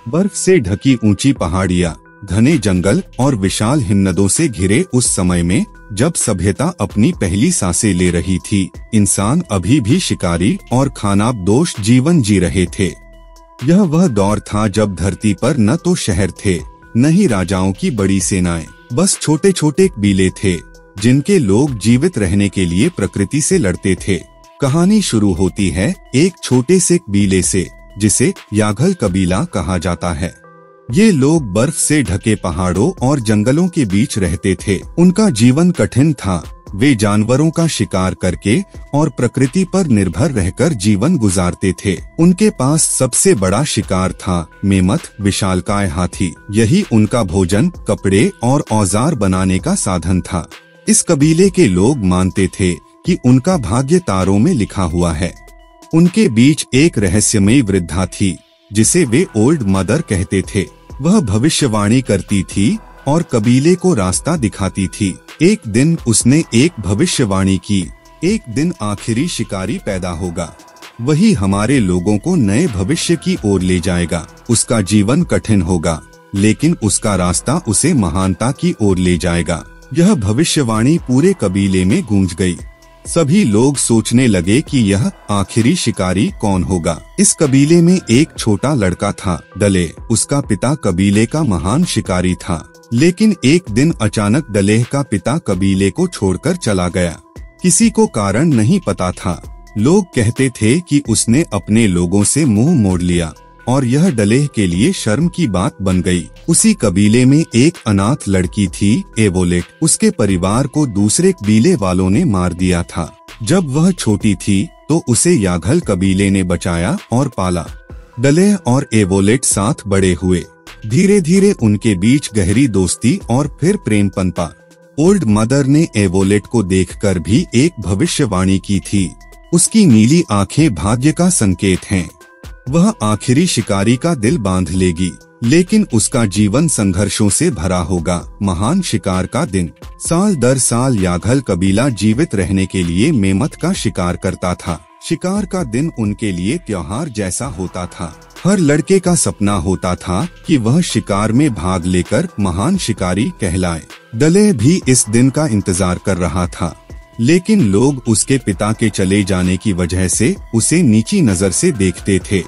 बर्फ से ढकी ऊंची पहाड़ियाँ, घने जंगल और विशाल हिमनदों से घिरे उस समय में जब सभ्यता अपनी पहली सांसें ले रही थी, इंसान अभी भी शिकारी और खानाबदोश जीवन जी रहे थे। यह वह दौर था जब धरती पर न तो शहर थे, न ही राजाओं की बड़ी सेनाएं, बस छोटे छोटे कबीले थे जिनके लोग जीवित रहने के लिए प्रकृति से लड़ते थे। कहानी शुरू होती है एक छोटे से कबीले से जिसे याघल कबीला कहा जाता है। ये लोग बर्फ से ढके पहाड़ों और जंगलों के बीच रहते थे। उनका जीवन कठिन था। वे जानवरों का शिकार करके और प्रकृति पर निर्भर रहकर जीवन गुजारते थे। उनके पास सबसे बड़ा शिकार था मेमथ, विशालकाय हाथी। यही उनका भोजन, कपड़े और औजार बनाने का साधन था। इस कबीले के लोग मानते थे कि उनका भाग्य तारों में लिखा हुआ है। उनके बीच एक रहस्यमयी वृद्धा थी जिसे वे ओल्ड मदर कहते थे। वह भविष्यवाणी करती थी और कबीले को रास्ता दिखाती थी। एक दिन उसने एक भविष्यवाणी की, एक दिन आखिरी शिकारी पैदा होगा। वही हमारे लोगों को नए भविष्य की ओर ले जाएगा। उसका जीवन कठिन होगा, लेकिन उसका रास्ता उसे महानता की ओर ले जाएगा। यह भविष्यवाणी पूरे कबीले में गूंज गई। सभी लोग सोचने लगे कि यह आखिरी शिकारी कौन होगा। इस कबीले में एक छोटा लड़का था, डले। उसका पिता कबीले का महान शिकारी था, लेकिन एक दिन अचानक डलेह का पिता कबीले को छोड़कर चला गया। किसी को कारण नहीं पता था। लोग कहते थे कि उसने अपने लोगों से मुंह मोड़ लिया और यह डलेह के लिए शर्म की बात बन गई। उसी कबीले में एक अनाथ लड़की थी, एवोलेट। उसके परिवार को दूसरे कबीले वालों ने मार दिया था। जब वह छोटी थी तो उसे याघल कबीले ने बचाया और पाला। डलेह और एवोलेट साथ बड़े हुए। धीरे धीरे उनके बीच गहरी दोस्ती और फिर प्रेम पनपा। ओल्ड मदर ने एवोलेट को देखकर भी एक भविष्यवाणी की थी। उसकी नीली आंखें भाग्य का संकेत हैं। वह आखिरी शिकारी का दिल बांध लेगी, लेकिन उसका जीवन संघर्षों से भरा होगा। महान शिकार का दिन। साल दर साल याघल कबीला जीवित रहने के लिए मेमथ का शिकार करता था। शिकार का दिन उनके लिए त्योहार जैसा होता था। हर लड़के का सपना होता था कि वह शिकार में भाग लेकर महान शिकारी कहलाए। डले भी इस दिन का इंतजार कर रहा था, लेकिन लोग उसके पिता के चले जाने की वजह से उसे नीची नजर से देखते थे।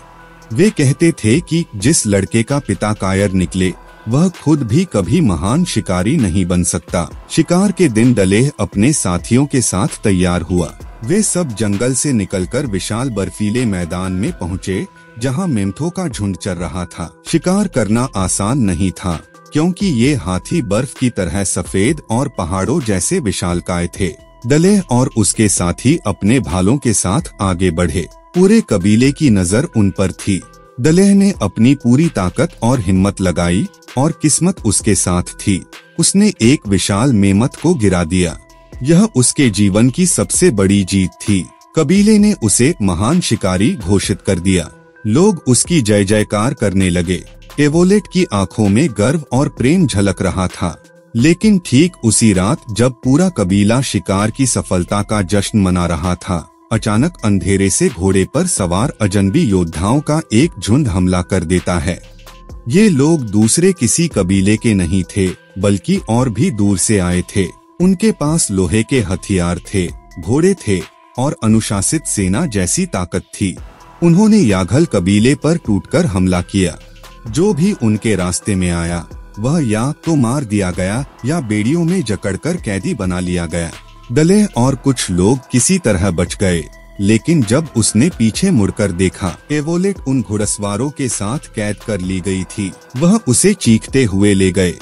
वे कहते थे कि जिस लड़के का पिता कायर निकले वह खुद भी कभी महान शिकारी नहीं बन सकता। शिकार के दिन डलेह अपने साथियों के साथ तैयार हुआ। वे सब जंगल से निकलकर विशाल बर्फीले मैदान में पहुँचे जहाँ मेमथों का झुंड चल रहा था। शिकार करना आसान नहीं था क्योंकि ये हाथी बर्फ की तरह सफेद और पहाड़ों जैसे विशालकाय थे। डलेह और उसके साथी अपने भालों के साथ आगे बढ़े। पूरे कबीले की नजर उन पर थी। डलेह ने अपनी पूरी ताकत और हिम्मत लगाई और किस्मत उसके साथ थी। उसने एक विशाल मेमथ को गिरा दिया। यह उसके जीवन की सबसे बड़ी जीत थी। कबीले ने उसे महान शिकारी घोषित कर दिया। लोग उसकी जय जयकार करने लगे। एवोलेट की आंखों में गर्व और प्रेम झलक रहा था। लेकिन ठीक उसी रात जब पूरा कबीला शिकार की सफलता का जश्न मना रहा था, अचानक अंधेरे से घोड़े पर सवार अजनबी योद्धाओं का एक झुंड हमला कर देता है। ये लोग दूसरे किसी कबीले के नहीं थे, बल्कि और भी दूर से आए थे। उनके पास लोहे के हथियार थे, घोड़े थे और अनुशासित सेना जैसी ताकत थी। उन्होंने याघल कबीले पर टूटकर हमला किया। जो भी उनके रास्ते में आया वह या तो मार दिया गया या बेड़ियों में जकड़कर कैदी बना लिया गया। डलेह और कुछ लोग किसी तरह बच गए, लेकिन जब उसने पीछे मुड़कर देखा, एवोलेट उन घुड़सवारों के साथ कैद कर ली गई थी। वह उसे चीखते हुए ले गए।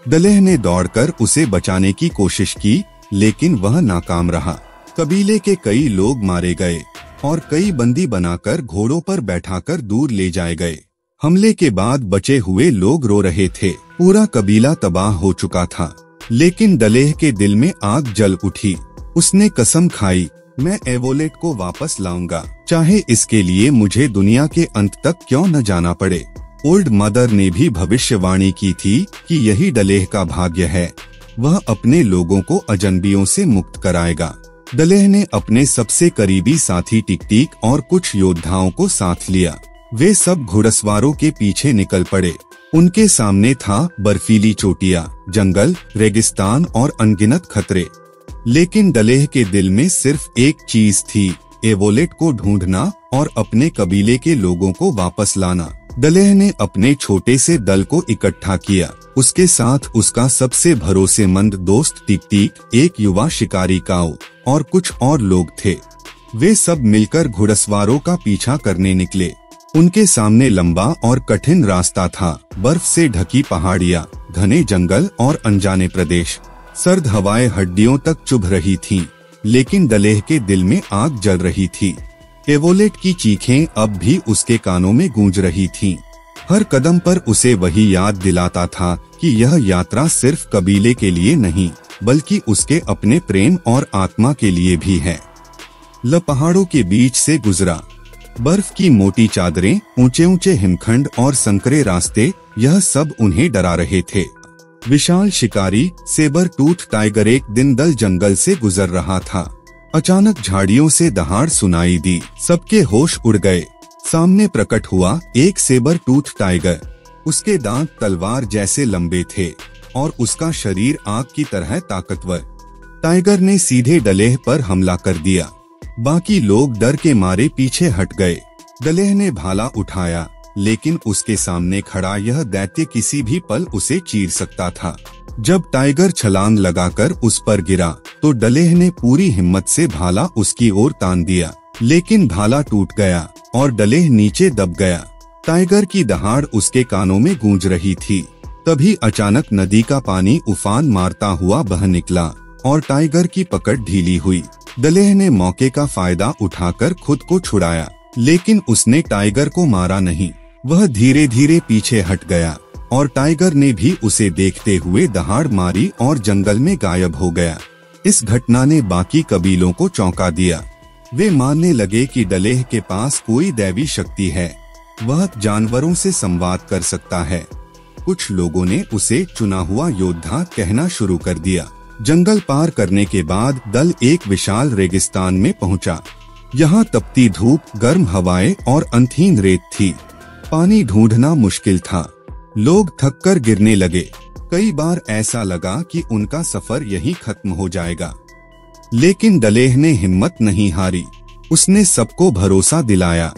डलेह ने दौड़कर उसे बचाने की कोशिश की, लेकिन वह नाकाम रहा। कबीले के कई लोग मारे गए और कई बंदी बनाकर घोड़ों पर बैठाकर दूर ले जाए गए। हमले के बाद बचे हुए लोग रो रहे थे। पूरा कबीला तबाह हो चुका था, लेकिन डलेह के दिल में आग जल उठी। उसने कसम खाई, मैं एवोलेट को वापस लाऊंगा, चाहे इसके लिए मुझे दुनिया के अंत तक क्यों न जाना पड़े। ओल्ड मदर ने भी भविष्यवाणी की थी कि यही डलेह का भाग्य है। वह अपने लोगों को अजनबियों से मुक्त कराएगा। डलेह ने अपने सबसे करीबी साथी टिक टिक और कुछ योद्धाओं को साथ लिया। वे सब घुड़सवारों के पीछे निकल पड़े। उनके सामने था बर्फीली चोटियां, जंगल, रेगिस्तान और अनगिनत खतरे। लेकिन डलेह के दिल में सिर्फ एक चीज थी, एवोलेट को ढूंढना और अपने कबीले के लोगों को वापस लाना। डलेह ने अपने छोटे से दल को इकट्ठा किया। उसके साथ उसका सबसे भरोसेमंद दोस्त टिक टिक, एक युवा शिकारी काऊ और कुछ और लोग थे। वे सब मिलकर घुड़सवारों का पीछा करने निकले। उनके सामने लंबा और कठिन रास्ता था, बर्फ से ढकी पहाड़ियाँ, घने जंगल और अनजाने प्रदेश। सर्द हवाएं हड्डियों तक चुभ रही थीं, लेकिन डलेह के दिल में आग जल रही थी। एवोलेट की चीखें अब भी उसके कानों में गूंज रही थीं। हर कदम पर उसे वही याद दिलाता था कि यह यात्रा सिर्फ कबीले के लिए नहीं, बल्कि उसके अपने प्रेम और आत्मा के लिए भी है। पहाड़ों के बीच से गुजरा। बर्फ की मोटी चादरें, ऊंचे ऊंचे हिमखंड और संकरे रास्ते, यह सब उन्हें डरा रहे थे। विशाल शिकारी सेबर टूथ टाइगर एक दिन दल जंगल से गुजर रहा था। अचानक झाड़ियों से दहाड़ सुनाई दी। सबके होश उड़ गए। सामने प्रकट हुआ एक सेबर टूथ टाइगर। उसके दांत तलवार जैसे लंबे थे और उसका शरीर आग की तरह ताकतवर। टाइगर ने सीधे डलेह पर हमला कर दिया। बाकी लोग डर के मारे पीछे हट गए। डलेह ने भाला उठाया, लेकिन उसके सामने खड़ा यह दैत्य किसी भी पल उसे चीर सकता था। जब टाइगर छलांग लगाकर उस पर गिरा, तो डलेह ने पूरी हिम्मत से भाला उसकी ओर तान दिया, लेकिन भाला टूट गया और डलेह नीचे दब गया। टाइगर की दहाड़ उसके कानों में गूंज रही थी। तभी अचानक नदी का पानी उफान मारता हुआ बह निकला और टाइगर की पकड़ ढीली हुई। डलेह ने मौके का फायदा उठाकर खुद को छुड़ाया, लेकिन उसने टाइगर को मारा नहीं। वह धीरे धीरे पीछे हट गया और टाइगर ने भी उसे देखते हुए दहाड़ मारी और जंगल में गायब हो गया। इस घटना ने बाकी कबीलों को चौंका दिया। वे मानने लगे कि डलेह के पास कोई दैवी शक्ति है, वह जानवरों से संवाद कर सकता है। कुछ लोगों ने उसे चुना हुआ योद्धा कहना शुरू कर दिया। जंगल पार करने के बाद दल एक विशाल रेगिस्तान में पहुंचा। यहाँ तपती धूप, गर्म हवाएं और अंतहीन रेत थी। पानी ढूंढना मुश्किल था। लोग थककर गिरने लगे। कई बार ऐसा लगा कि उनका सफर यहीं खत्म हो जाएगा, लेकिन डलेह ने हिम्मत नहीं हारी। उसने सबको भरोसा दिलाया,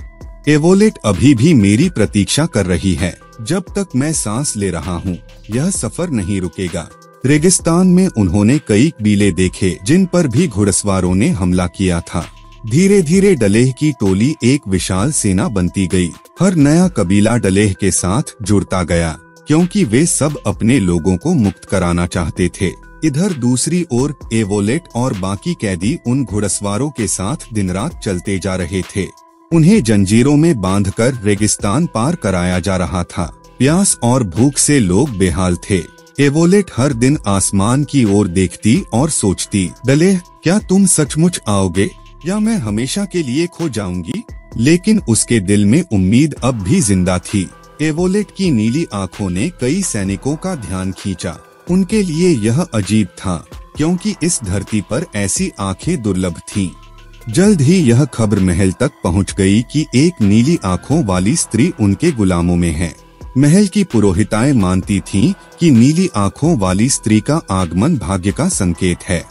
एवोलेट अभी भी मेरी प्रतीक्षा कर रही है। जब तक मैं सांस ले रहा हूँ, यह सफर नहीं रुकेगा। रेगिस्तान में उन्होंने कई कबीले देखे जिन पर भी घुड़सवारों ने हमला किया था। धीरे धीरे डलेह की टोली एक विशाल सेना बनती गई। हर नया कबीला डलेह के साथ जुड़ता गया, क्योंकि वे सब अपने लोगों को मुक्त कराना चाहते थे। इधर दूसरी ओर एवोलेट और बाकी कैदी उन घुड़सवारों के साथ दिन रात चलते जा रहे थे। उन्हें जंजीरों में बांधकर रेगिस्तान पार कराया जा रहा था। प्यास और भूख से लोग बेहाल थे। एवोलेट हर दिन आसमान की ओर देखती और सोचती, डलेह, क्या तुम सचमुच आओगे या मैं हमेशा के लिए खो जाऊंगी? लेकिन उसके दिल में उम्मीद अब भी जिंदा थी। एवोलेट की नीली आंखों ने कई सैनिकों का ध्यान खींचा। उनके लिए यह अजीब था, क्योंकि इस धरती पर ऐसी आंखें दुर्लभ थीं। जल्द ही यह खबर महल तक पहुंच गई कि एक नीली आंखों वाली स्त्री उनके गुलामों में है। महल की पुरोहिताएं मानती थीं कि नीली आंखों वाली स्त्री का आगमन भाग्य का संकेत है।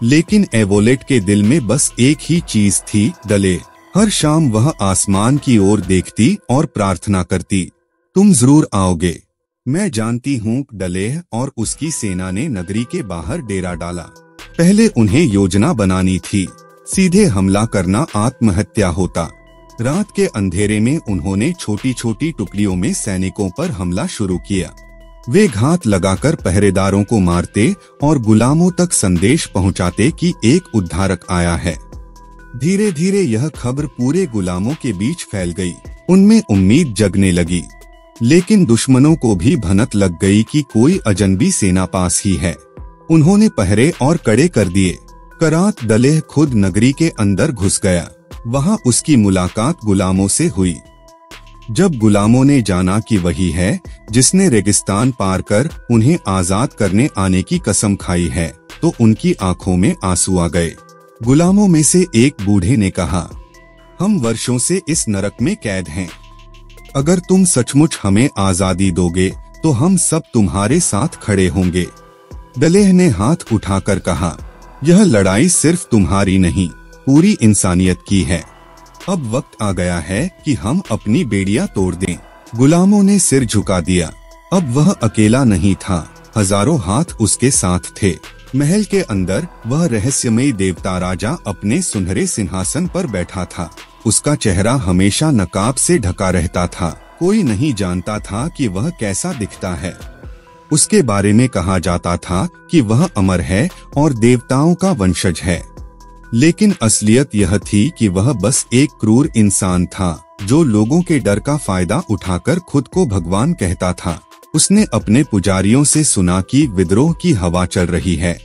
लेकिन एवोलेट के दिल में बस एक ही चीज थी, डलेह। हर शाम वह आसमान की ओर देखती और प्रार्थना करती, तुम जरूर आओगे। मैं जानती हूँ डलेह और उसकी सेना ने नगरी के बाहर डेरा डाला। पहले उन्हें योजना बनानी थी, सीधे हमला करना आत्महत्या होता। रात के अंधेरे में उन्होंने छोटी छोटी टुकड़ियों में सैनिकों पर हमला शुरू किया। वे घात लगाकर पहरेदारों को मारते और गुलामों तक संदेश पहुंचाते कि एक उद्धारक आया है। धीरे धीरे यह खबर पूरे गुलामों के बीच फैल गई। उनमें उम्मीद जगने लगी, लेकिन दुश्मनों को भी भनक लग गई कि कोई अजनबी सेना पास ही है। उन्होंने पहरे और कड़े कर दिए। करात डलेह खुद नगरी के अंदर घुस गया। वहां उसकी मुलाकात गुलामों से हुई। जब गुलामों ने जाना कि वही है जिसने रेगिस्तान पार कर उन्हें आजाद करने आने की कसम खाई है, तो उनकी आंखों में आंसू आ गए। गुलामों में से एक बूढ़े ने कहा, हम वर्षों से इस नरक में कैद हैं। अगर तुम सचमुच हमें आजादी दोगे तो हम सब तुम्हारे साथ खड़े होंगे। दलेह ने हाथ उठाकर कहा, यह लड़ाई सिर्फ तुम्हारी नहीं, पूरी इंसानियत की है। अब वक्त आ गया है कि हम अपनी बेड़ियां तोड़ दें। गुलामों ने सिर झुका दिया। अब वह अकेला नहीं था, हजारों हाथ उसके साथ थे। महल के अंदर वह रहस्यमयी देवता राजा अपने सुनहरे सिंहासन पर बैठा था। उसका चेहरा हमेशा नकाब से ढका रहता था। कोई नहीं जानता था कि वह कैसा दिखता है। उसके बारे में कहा जाता था कि वह अमर है और देवताओं का वंशज है, लेकिन असलियत यह थी कि वह बस एक क्रूर इंसान था जो लोगों के डर का फायदा उठाकर खुद को भगवान कहता था। उसने अपने पुजारियों से सुना कि विद्रोह की हवा चल रही है।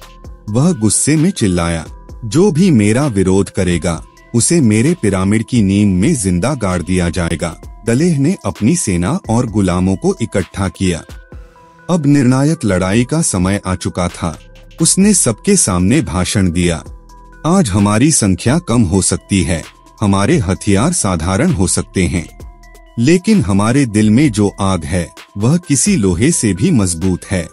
वह गुस्से में चिल्लाया, जो भी मेरा विरोध करेगा उसे मेरे पिरामिड की नींव में जिंदा गाड़ दिया जाएगा। दलेह ने अपनी सेना और गुलामों को इकट्ठा किया। अब निर्णायक लड़ाई का समय आ चुका था। उसने सबके सामने भाषण दिया, आज हमारी संख्या कम हो सकती है, हमारे हथियार साधारण हो सकते हैं, लेकिन हमारे दिल में जो आग है वह किसी लोहे से भी मजबूत है।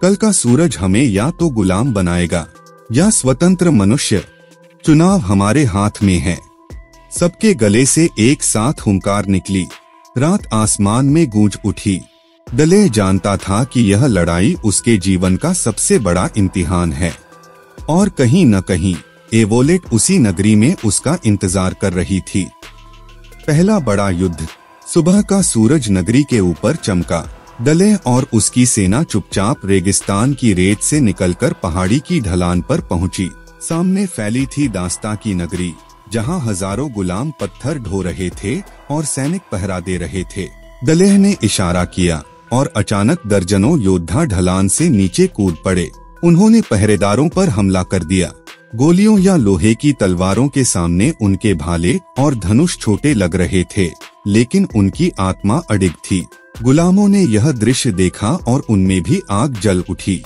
कल का सूरज हमें या तो गुलाम बनाएगा या स्वतंत्र मनुष्य। चुनाव हमारे हाथ में है। सबके गले से एक साथ हुंकार निकली। रात आसमान में गूंज उठी। दलेह जानता था कि यह लड़ाई उसके जीवन का सबसे बड़ा इम्तिहान है और कहीं न कहीं एवोलेट उसी नगरी में उसका इंतजार कर रही थी। पहला बड़ा युद्ध। सुबह का सूरज नगरी के ऊपर चमका। दलेह और उसकी सेना चुपचाप रेगिस्तान की रेत से निकलकर पहाड़ी की ढलान पर पहुंची। सामने फैली थी दास्ता की नगरी, जहां हजारों गुलाम पत्थर ढो रहे थे और सैनिक पहरा दे रहे थे। दलेह ने इशारा किया और अचानक दर्जनों योद्धा ढलान से नीचे कूद पड़े। उन्होंने पहरेदारों पर हमला कर दिया। गोलियों या लोहे की तलवारों के सामने उनके भाले और धनुष छोटे लग रहे थे, लेकिन उनकी आत्मा अडिग थी। गुलामों ने यह दृश्य देखा और उनमें भी आग जल उठी।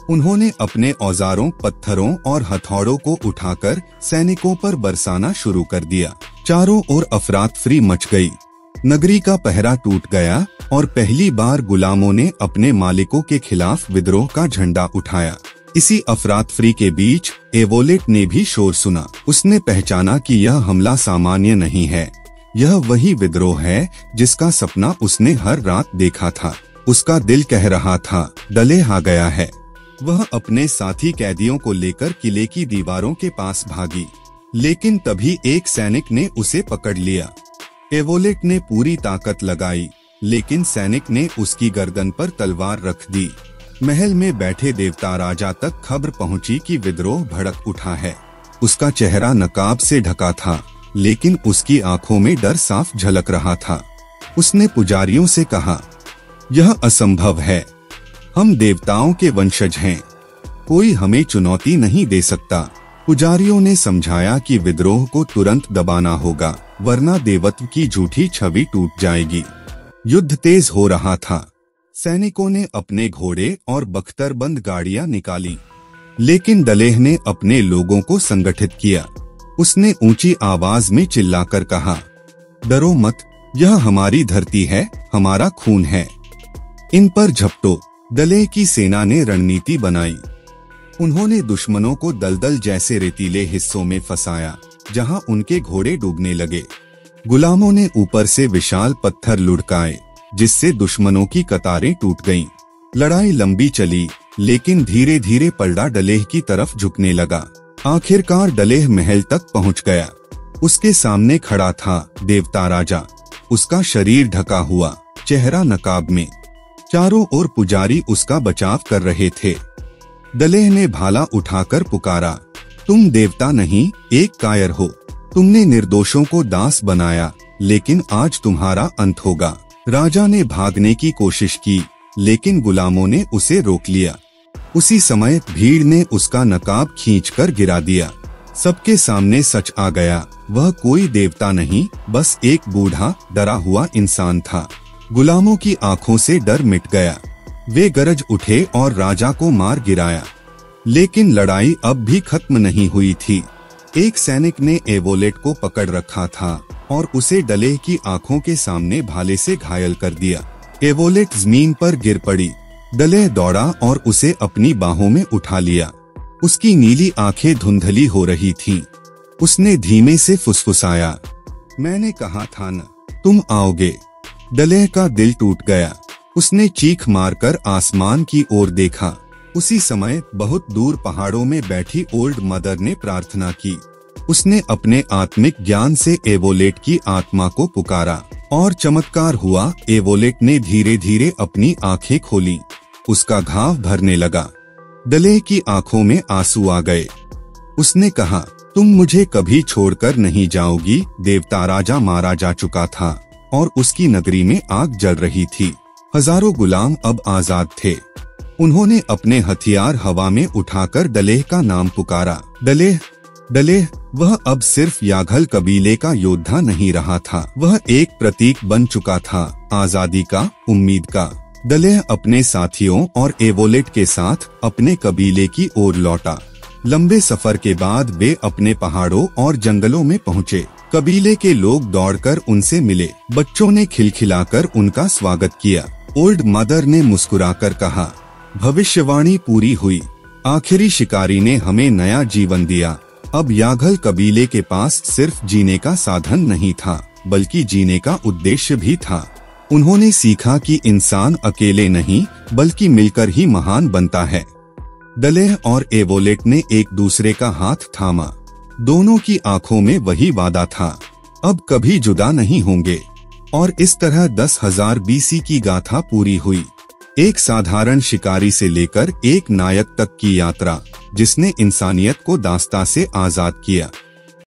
उन्होंने अपने औजारों, पत्थरों और हथौड़ों को उठाकर सैनिकों पर बरसाना शुरू कर दिया। चारों ओर अफरातफरी मच गई। नगरी का पहरा टूट गया और पहली बार गुलामों ने अपने मालिकों के खिलाफ विद्रोह का झंडा उठाया। इसी अफरातफरी के बीच एवोलेट ने भी शोर सुना। उसने पहचाना कि यह हमला सामान्य नहीं है, यह वही विद्रोह है जिसका सपना उसने हर रात देखा था। उसका दिल कह रहा था, दलेह आ गया है। वह अपने साथी कैदियों को लेकर किले की दीवारों के पास भागी, लेकिन तभी एक सैनिक ने उसे पकड़ लिया। एवोलेट ने पूरी ताकत लगाई, लेकिन सैनिक ने उसकी गर्दन पर तलवार रख दी। महल में बैठे देवता राजा तक खबर पहुंची कि विद्रोह भड़क उठा है। उसका चेहरा नकाब से ढका था, लेकिन उसकी आंखों में डर साफ झलक रहा था। उसने पुजारियों से कहा, यह असंभव है, हम देवताओं के वंशज हैं, कोई हमें चुनौती नहीं दे सकता। पुजारियों ने समझाया कि विद्रोह को तुरंत दबाना होगा, वरना देवत्व की झूठी छवि टूट जाएगी। युद्ध तेज हो रहा था। सैनिकों ने अपने घोड़े और बख्तरबंद गाड़ियां निकाली, लेकिन दलेह ने अपने लोगों को संगठित किया। उसने ऊंची आवाज में चिल्लाकर कहा, डरो मत, यह हमारी धरती है, हमारा खून है, इन पर झपटो। दलेह की सेना ने रणनीति बनाई। उन्होंने दुश्मनों को दलदल जैसे रेतीले हिस्सों में फंसाया, जहां उनके घोड़े डूबने लगे। गुलामों ने ऊपर से विशाल पत्थर लुढ़काए, जिससे दुश्मनों की कतारें टूट गईं। लड़ाई लंबी चली, लेकिन धीरे धीरे पलड़ा दलेह की तरफ झुकने लगा। आखिरकार दलेह महल तक पहुंच गया। उसके सामने खड़ा था देवता राजा। उसका शरीर ढका हुआ, चेहरा नकाब में। चारों ओर पुजारी उसका बचाव कर रहे थे। दलेह ने भाला उठाकर पुकारा, तुम देवता नहीं, एक कायर हो। तुमने निर्दोषों को दास बनाया, लेकिन आज तुम्हारा अंत होगा। राजा ने भागने की कोशिश की, लेकिन गुलामों ने उसे रोक लिया। उसी समय भीड़ ने उसका नकाब खींचकर गिरा दिया। सबके सामने सच आ गया, वह कोई देवता नहीं, बस एक बूढ़ा डरा हुआ इंसान था। गुलामों की आंखों से डर मिट गया। वे गरज उठे और राजा को मार गिराया, लेकिन लड़ाई अब भी खत्म नहीं हुई थी। एक सैनिक ने एवोलेट को पकड़ रखा था और उसे डलेह की आंखों के सामने भाले से घायल कर दिया। एवोलेट जमीन पर गिर पड़ी। डलेह दौड़ा और उसे अपनी बाहों में उठा लिया। उसकी नीली आंखें धुंधली हो रही थीं। उसने धीमे से फुसफुसाया, मैंने कहा था न, तुम आओगे। डलेह का दिल टूट गया। उसने चीख मारकर आसमान की ओर देखा। उसी समय बहुत दूर पहाड़ों में बैठी ओल्ड मदर ने प्रार्थना की। उसने अपने आत्मिक ज्ञान से एवोलेट की आत्मा को पुकारा और चमत्कार हुआ। एवोलेट ने धीरे धीरे अपनी आंखें खोली। उसका घाव भरने लगा। डलेह की आंखों में आंसू आ गए। उसने कहा, तुम मुझे कभी छोड़कर नहीं जाओगी। देवता राजा मारा जा चुका था और उसकी नगरी में आग जल रही थी। हजारों गुलाम अब आजाद थे। उन्होंने अपने हथियार हवा में उठाकर डलेह का नाम पुकारा। डलेह, डलेह। वह अब सिर्फ याघल कबीले का योद्धा नहीं रहा था, वह एक प्रतीक बन चुका था, आजादी का, उम्मीद का। डलेह अपने साथियों और एवोलेट के साथ अपने कबीले की ओर लौटा। लंबे सफर के बाद वे अपने पहाड़ों और जंगलों में पहुँचे। कबीले के लोग दौड़कर उनसे मिले। बच्चों ने खिलखिलाकर उनका स्वागत किया। ओल्ड मदर ने मुस्कुराकर कहा, भविष्यवाणी पूरी हुई। आखिरी शिकारी ने हमें नया जीवन दिया। अब याघल कबीले के पास सिर्फ जीने का साधन नहीं था, बल्कि जीने का उद्देश्य भी था। उन्होंने सीखा कि इंसान अकेले नहीं, बल्कि मिलकर ही महान बनता है। डलेह और एवोलेट ने एक दूसरे का हाथ थामा। दोनों की आंखों में वही वादा था, अब कभी जुदा नहीं होंगे। और इस तरह 10,000 BC की गाथा पूरी हुई। एक साधारण शिकारी से लेकर एक नायक तक की यात्रा, जिसने इंसानियत को दास्ता से आजाद किया।